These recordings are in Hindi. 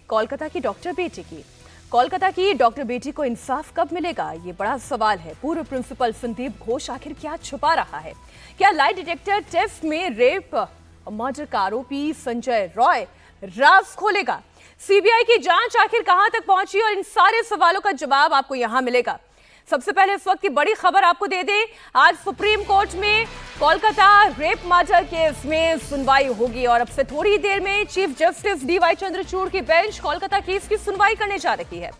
कोलकाता की डॉक्टर बेटी की। कोलकाता की डॉक्टर बेटी को इंसाफ कब मिलेगा, ये बड़ा सवाल है। पूर्व प्रिंसिपल संदीप घोष आखिर क्या छुपा रहा है? क्या लाई डिटेक्टर टेस्ट में रेप मर्डर का आरोपी संजय रॉय राज खोलेगा? सीबीआई की जांच आखिर कहां तक पहुंची और इन सारे सवालों का जवाब आपको यहां मिलेगा। सबसे पहले इस वक्त की बड़ी खबर आपको दे दें, आज सुप्रीम कोर्ट में कोलकाता रेप मर्डर केस में सुनवाई होगी और अब से थोड़ी ही देर में चीफ जस्टिस डीवाई चंद्रचूड़ की बेंच कोलकाता केस की सुनवाई करने जा रही है।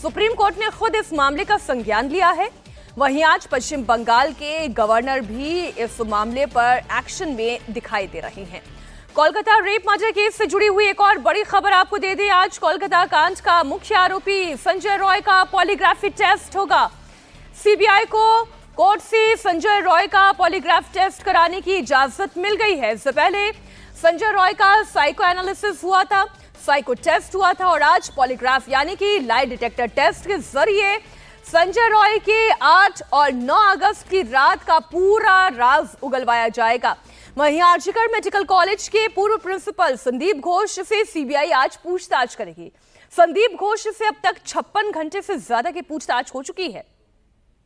सुप्रीम कोर्ट ने खुद इस मामले का संज्ञान लिया है। वहीं आज पश्चिम बंगाल के गवर्नर भी इस मामले पर एक्शन में दिखाई दे रहे हैं। कोलकाता रेप मर्डर केस से जुड़ी हुई एक और बड़ी खबर आपको दे दें, आज कोलकाता कांड का मुख्य आरोपी संजय रॉय का पॉलीग्राफी टेस्ट होगा। सीबीआई को कोर्ट से संजय रॉय का पॉलीग्राफ टेस्ट कराने की इजाजत मिल गई है। इससे पहले संजय रॉय का साइको एनालिसिस हुआ था, साइको टेस्ट हुआ था और आज पॉलीग्राफ यानी कि लाई डिटेक्टर टेस्ट के जरिए संजय रॉय के 8 और 9 अगस्त की रात का पूरा राज उगलवाया जाएगा। वहीं आर्जिकर मेडिकल कॉलेज के पूर्व प्रिंसिपल संदीप घोष से सीबीआई आज पूछताछ करेगी। संदीप घोष से अब तक 56 घंटे से ज्यादा की पूछताछ हो चुकी है।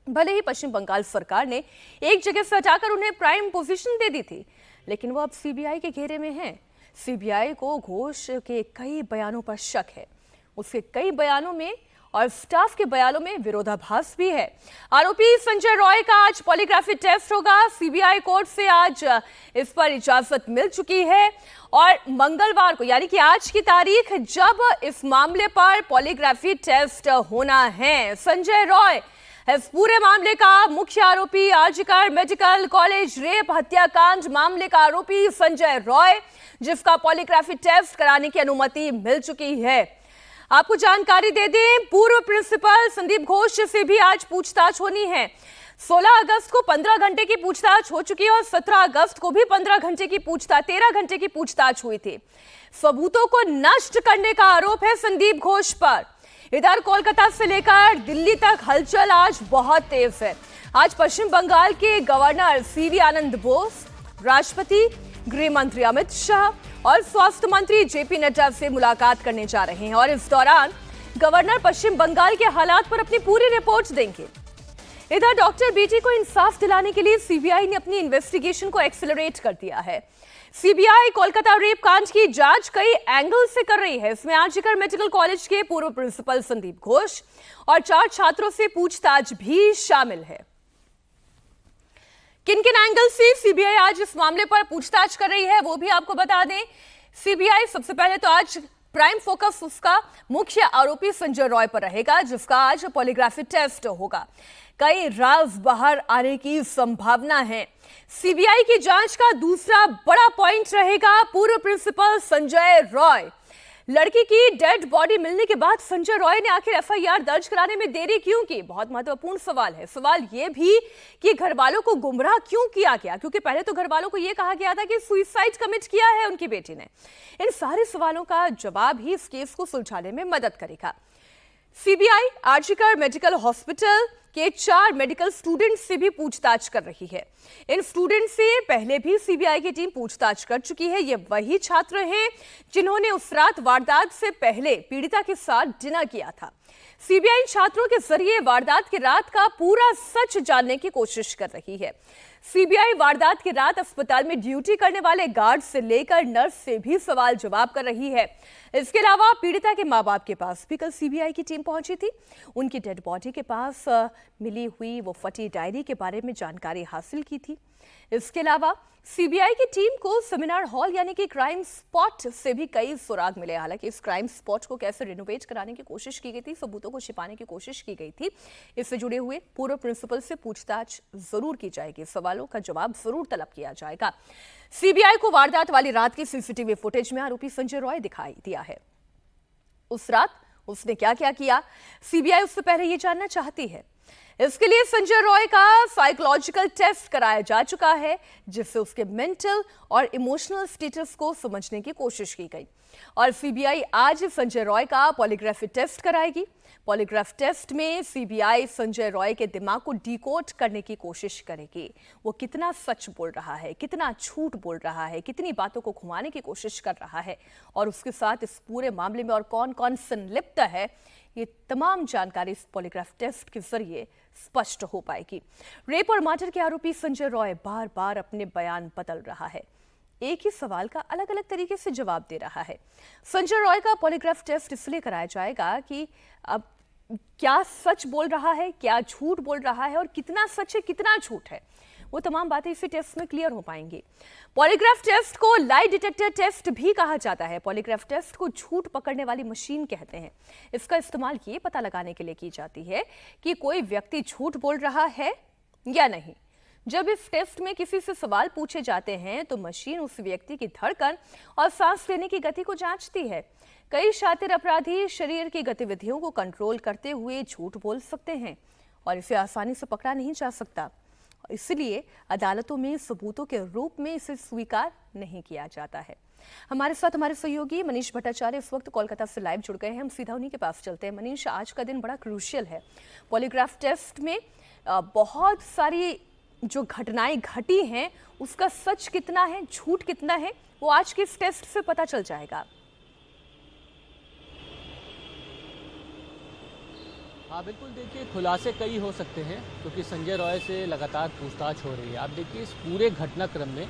भले ही पश्चिम बंगाल सरकार ने एक जगह से हटाकर उन्हें प्राइम पोजीशन दे दी थी, लेकिन वो अब सीबीआई के घेरे में हैं। सीबीआई को घोष के कई बयानों पर शक है, उसके कई बयानों में और स्टाफ के बयानों में विरोधाभास भी है। आरोपी संजय रॉय का आज पॉलीग्राफी टेस्ट होगा। सीबीआई कोर्ट से आज इस पर इजाजत मिल चुकी है और मंगलवार को यानी कि आज की तारीख जब इस मामले पर पॉलीग्राफी टेस्ट होना है। संजय रॉय इस पूरे मामले का मुख्य आरोपी, आर्जिकर मेडिकल कॉलेज रेप हत्याकांड मामले का आरोपी संजय रॉय, जिसका पॉलीग्राफी टेस्ट कराने की अनुमति मिल चुकी है। आपको जानकारी दे दें, पूर्व प्रिंसिपल संदीप घोष से भी आज पूछताछ होनी है। 16 अगस्त को 15 घंटे की पूछताछ हो चुकी है और 17 अगस्त को भी 13 घंटे की पूछताछ हुई थी। सबूतों को नष्ट करने का आरोप है संदीप घोष पर। इधर कोलकाता से लेकर दिल्ली तक हलचल आज बहुत तेज है। आज पश्चिम बंगाल के गवर्नर सीवी आनंद बोस, राष्ट्रपति, गृह मंत्री अमित शाह और स्वास्थ्य मंत्री जेपी नड्डा से मुलाकात करने जा रहे हैं और इस दौरान गवर्नर पश्चिम बंगाल के हालात पर अपनी पूरी रिपोर्ट देंगे। इधर डॉक्टर बेटी को इंसाफ दिलाने के लिए सीबीआई ने अपनी इन्वेस्टिगेशन को एक्सेलरेट कर दिया है। सीबीआई कोलकाता रेप कांड की जांच कई एंगल से कर रही है। इसमें आर्जिकर मेडिकल कॉलेज के पूर्व प्रिंसिपल संदीप घोष और 4 छात्रों से पूछताछ भी शामिल है। किन किन एंगल से सीबीआई आज इस मामले पर पूछताछ कर रही है वो भी आपको बता दें। सीबीआई सबसे पहले तो आज प्राइम फोकस उसका मुख्य आरोपी संजय रॉय पर रहेगा, जिसका आज पॉलीग्राफी टेस्ट होगा। कई राज बाहर आने की संभावना है। सीबीआई की जांच का दूसरा बड़ा पॉइंट रहेगा पूर्व प्रिंसिपल संजय रॉय। लड़की की डेड बॉडी मिलने के बाद संजय रॉय ने आखिर एफआईआर दर्ज कराने में देरी क्यों की? बहुत महत्वपूर्ण सवाल है। सवाल यह भी कि घर वालों को गुमराह क्यों किया गया, क्योंकि पहले तो घर वालों को यह कहा गया था कि सुसाइड कमिट किया है उनकी बेटी ने। इन सारे सवालों का जवाब ही इस केस को सुलझाने में मदद करेगा। सीबीआई आर्जिकर मेडिकल हॉस्पिटल के 4 मेडिकल स्टूडेंट से भी पूछताछ कर रही है। इन स्टूडेंट से पहले भी सीबीआई की टीम पूछताछ कर चुकी है। ये वही छात्र हैं जिन्होंने उस रात वारदात से पहले पीड़िता के साथ डिनर किया था। सीबीआई छात्रों के जरिए वारदात की रात का पूरा सच जानने की कोशिश कर रही है। सीबीआई वारदात की रात अस्पताल में ड्यूटी करने वाले गार्ड से लेकर नर्स से भी सवाल जवाब कर रही है। इसके अलावा पीड़िता के मां बाप के पास भी कल सीबीआई की टीम पहुंची थी। उनकी डेड बॉडी के पास मिली हुई वो फटी डायरी के बारे में जानकारी हासिल की थी। इसके अलावा सीबीआई की टीम को सेमिनार हॉल यानी कि क्राइम स्पॉट से भी कई सुराग मिले। हालांकि इस क्राइम स्पॉट को कैसे रिनोवेट कराने की कोशिश की गई थी, सबूतों को छिपाने की कोशिश की गई थी, इससे जुड़े हुए पूर्व प्रिंसिपल से पूछताछ जरूर की जाएगी, सवालों का जवाब जरूर तलब किया जाएगा। सीबीआई को वारदात वाली रात की सीसीटीवी फुटेज में आरोपी संजय रॉय दिखाई दिया है। उस रात उसने क्या क्या किया, सीबीआई उससे पहले यह जानना चाहती है। इसके लिए संजय रॉय का साइकोलॉजिकल टेस्ट कराया जा चुका है, जिससे उसके मेंटल और इमोशनल स्टेटस को समझने की कोशिश की गई। और सीबीआई आज संजय रॉय का पॉलीग्राफी टेस्ट कराएगी। पॉलीग्राफ टेस्ट में सीबीआई संजय रॉय के दिमाग को डिकोड करने की कोशिश करेगी। वो कितना सच बोल रहा है, कितना झूठ बोल रहा है, कितनी बातों को घुमाने की कोशिश कर रहा है और उसके साथ इस पूरे मामले में और कौन कौन संलिप्त है, ये तमाम जानकारी इस पॉलीग्राफ टेस्ट के जरिए स्पष्ट हो पाएगी। रेप और मर्डर के आरोपी संजय रॉय बार बार अपने बयान बदल रहा है, एक ही सवाल का अलग अलग तरीके से जवाब दे रहा है। संजय रॉय का पॉलीग्राफ टेस्ट इसलिए कराया जाएगा कि अब क्या सच बोल रहा है, क्या झूठ बोल रहा है और कितना सच है, कितना झूठ है, वो तमाम बातें इसी टेस्ट में क्लियर हो पाएंगी। पॉलीग्राफ टेस्ट को लाई डिटेक्टर टेस्ट भी कहा जाता है। पॉलीग्राफ टेस्ट को झूठ पकड़ने वाली मशीन कहते हैं। इसका इस्तेमाल ये पता लगाने के लिए की जाती है कि कोई व्यक्ति झूठ बोल रहा है या नहीं। जब इस टेस्ट में किसी से सवाल पूछे जाते हैं तो मशीन उस व्यक्ति की धड़कन और सांस लेने की गति को जांचती है। कई शातिर अपराधी शरीर की गतिविधियों को कंट्रोल करते हुए झूठ बोल सकते हैं और इसे आसानी से पकड़ा नहीं जा सकता। इसलिए अदालतों में सबूतों के रूप में इसे स्वीकार नहीं किया जाता है। हमारे साथ हमारे सहयोगी मनीष भट्टाचार्य इस वक्त कोलकाता से लाइव जुड़ गए हैं। हम सीधा उन्हीं के पास चलते हैं। मनीष, आज का दिन बड़ा क्रूशियल है। पॉलीग्राफ टेस्ट में बहुत सारी जो घटनाएं घटी हैं उसका सच कितना है, झूठ कितना है, वो आज के इस टेस्ट से पता चल जाएगा। हाँ बिल्कुल, देखिए खुलासे कई हो सकते हैं क्योंकि संजय रॉय से लगातार पूछताछ हो रही है। आप देखिए इस पूरे घटनाक्रम में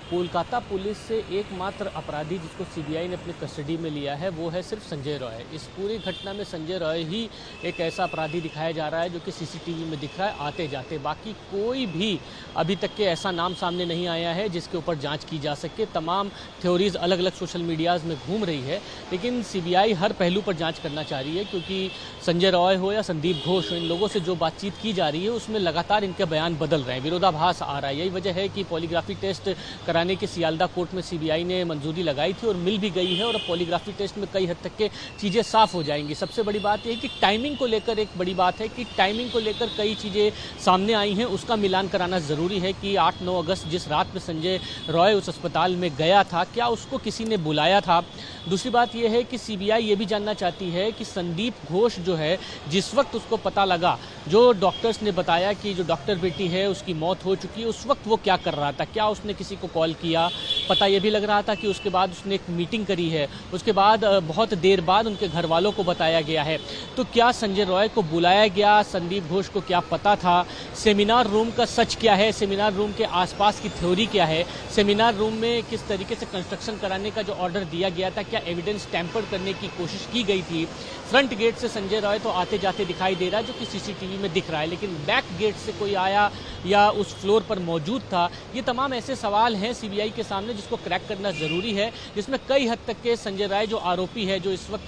कोलकाता पुलिस से एकमात्र अपराधी जिसको सीबीआई ने अपनी कस्टडी में लिया है वो है सिर्फ संजय रॉय। इस पूरी घटना में संजय रॉय ही एक ऐसा अपराधी दिखाया जा रहा है जो कि सीसीटीवी में दिख रहा है आते जाते। बाकी कोई भी अभी तक के ऐसा नाम सामने नहीं आया है जिसके ऊपर जांच की जा सके। तमाम थ्योरीज अलग अलग सोशल मीडियाज़ में घूम रही है, लेकिन सीबीआई हर पहलू पर जाँच करना चाह रही है क्योंकि संजय रॉय हो या संदीप घोष हो, इन लोगों से जो बातचीत की जा रही है उसमें लगातार इनके बयान बदल रहे हैं, विरोधाभास आ रहा है। यही वजह है कि पॉलीग्राफी टेस्ट कराने की सियालदा कोर्ट में सीबीआई ने मंजूरी लगाई थी और मिल भी गई है और अब पॉलीग्राफी टेस्ट में कई हद तक के चीज़ें साफ हो जाएंगी। सबसे बड़ी बात यह है कि टाइमिंग को लेकर एक बड़ी बात है कि टाइमिंग को लेकर कई चीज़ें सामने आई हैं, उसका मिलान कराना ज़रूरी है कि 8-9 अगस्त जिस रात में संजय रॉय उस अस्पताल में गया था, क्या उसको किसी ने बुलाया था। दूसरी बात यह है कि सीबीआई ये भी जानना चाहती है कि संदीप घोष जो है, जिस वक्त उसको पता लगा, जो डॉक्टर्स ने बताया कि जो डॉक्टर बेटी है उसकी मौत हो चुकी है, उस वक्त वो क्या कर रहा था, क्या उसने किसी को कॉल किया। पता यह भी लग रहा था कि उसके बाद उसने एक मीटिंग करी है, उसके बाद बहुत देर बाद उनके घर वालों को बताया गया है। तो क्या संजय रॉय को बुलाया गया, संदीप घोष को क्या पता था, सेमिनार रूम का सच क्या है, सेमिनार रूम के आसपास की थ्योरी क्या है, सेमिनार रूम में किस तरीके से कंस्ट्रक्शन कराने का जो ऑर्डर दिया गया था, क्या एविडेंस टैंपर करने की कोशिश की गई थी। फ्रंट गेट से संजय रॉय तो आते जाते दिखाई दे रहा है जो कि सीसीटीवी में दिख रहा है, लेकिन बैक गेट से कोई आया या उस फ्लोर पर मौजूद था। ये तमाम ऐसे सवाल हैं सीबीआई के सामने जिसको क्रैक करना ज़रूरी है, जिसमें कई हद तक के संजय रॉय जो आरोपी है, जो इस वक्त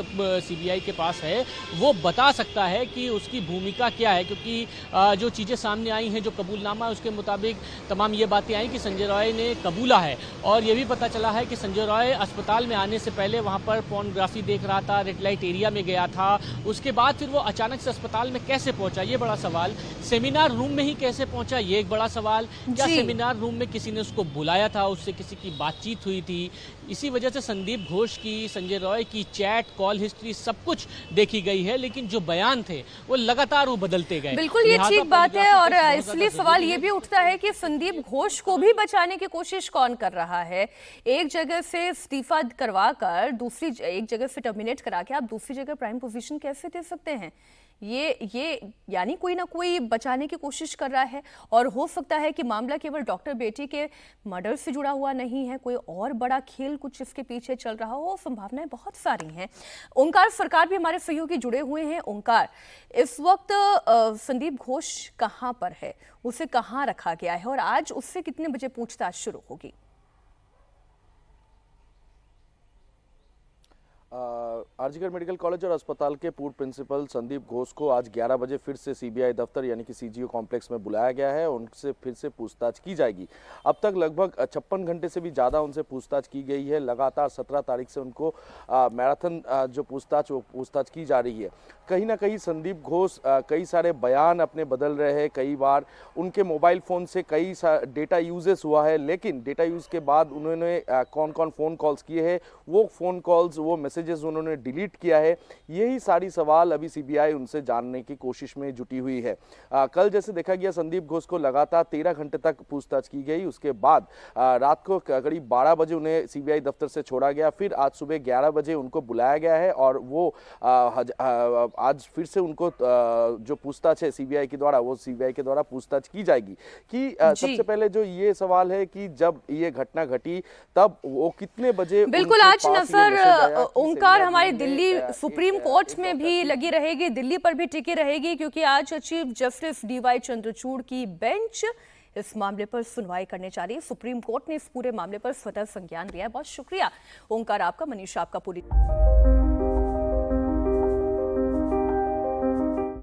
सीबीआई के पास है, वो बता सकता है कि उसकी भूमिका क्या है। क्योंकि जो चीज़ें सामने आई हैं, जो कबूलनामा है उसके मुताबिक तमाम ये बातें आई कि संजय रॉय ने कबूला है और ये भी पता चला है कि संजय रॉय अस्पताल में आने से पहले वहाँ पर पोर्नोग्राफी देख रहा था, रेड लाइट एरिया में गया था। उसके बाद फिर वो अचानक से अस्पताल में कैसे पहुंचा, ये बड़ा सवाल। सेमिनार रूम में ही कैसे पहुंचा, ये एक बड़ा सवाल। क्या सेमिनार रूम में किसी ने उसको बुलाया था, उससे किसी की बातचीत हुई थी। इसी वजह से संदीप घोष की, संजय रॉय की चैट, कॉल हिस्ट्री सब कुछ देखी गई है, लेकिन जो बयान थे वो लगातार वो बदलते गए। बिल्कुल ये ठीक बात है और इसलिए सवाल ये भी उठता है कि संदीप घोष को भी बचाने की कोशिश कौन कर रहा है। एक जगह से इस्तीफा करवा कर दूसरी एक जगह से टर्मिनेट करा के आप दूसरी जगह प्राइम पोजीशन कैसे दे सकते हैं। ये यानी कोई ना कोई बचाने की कोशिश कर रहा है और हो सकता है कि मामला केवल डॉक्टर बेटी के मर्डर से जुड़ा हुआ नहीं है, कोई और बड़ा खेल कुछ इसके पीछे चल रहा हो। संभावनाएं बहुत सारी हैं। ओंकार सरकार भी हमारे सहयोगी जुड़े हुए हैं। ओंकार, इस वक्त संदीप घोष कहाँ पर है, उसे कहाँ रखा गया है और आज उससे कितने बजे पूछताछ शुरू होगी? आरजीकर मेडिकल कॉलेज और अस्पताल के पूर्व प्रिंसिपल संदीप घोष को आज 11 बजे फिर से सीबीआई दफ्तर यानी कि सीजीओ कॉम्प्लेक्स में बुलाया गया है। उनसे फिर से पूछताछ की जाएगी। अब तक लगभग 56 घंटे से भी ज़्यादा उनसे पूछताछ की गई है। लगातार 17 तारीख से उनको मैराथन जो पूछताछ की जा रही है। कहीं ना कहीं संदीप घोष कई सारे बयान अपने बदल रहे हैं। कई बार उनके मोबाइल फ़ोन से कई डेटा यूजेस हुआ है, लेकिन डेटा यूज़ के बाद उन्होंने कौन कौन फ़ोन कॉल्स किए हैं, वो फ़ोन कॉल्स, वो मैसेजेस उन्होंने डिलीट किया है, यही सारी सवाल अभी सीबीआई उनसे जानने की कोशिश में जुटी हुई है। कल जैसे देखा गया संदीप घोष को लगातार 13 घंटे तक पूछताछ की गई। उसके बाद रात को करीब 12 बजे उन्हें सीबीआई दफ्तर से छोड़ा गया। फिर आज सुबह 11 बजे उनको बुलाया गया है और वो आज फिर से उनको जो पूछताछ है सीबीआई के द्वारा, वो सीबीआई के द्वारा पूछताछ की जाएगी कि सबसे पहले जो ये सवाल है कि जब ये घटना घटी तब वो कितने बजे। बिल्कुल, आज नजर ओंकार हमारी दिल्ली सुप्रीम कोर्ट में भी लगी रहेगी, दिल्ली पर भी टिकी रहेगी, क्योंकि आज चीफ जस्टिस डीवाई चंद्रचूड़ की बेंच इस मामले पर सुनवाई करने जा रही है। सुप्रीम कोर्ट ने इस पूरे मामले पर स्वतः संज्ञान लिया है। बहुत शुक्रिया ओंकार आपका, मनीषा आपका पूरी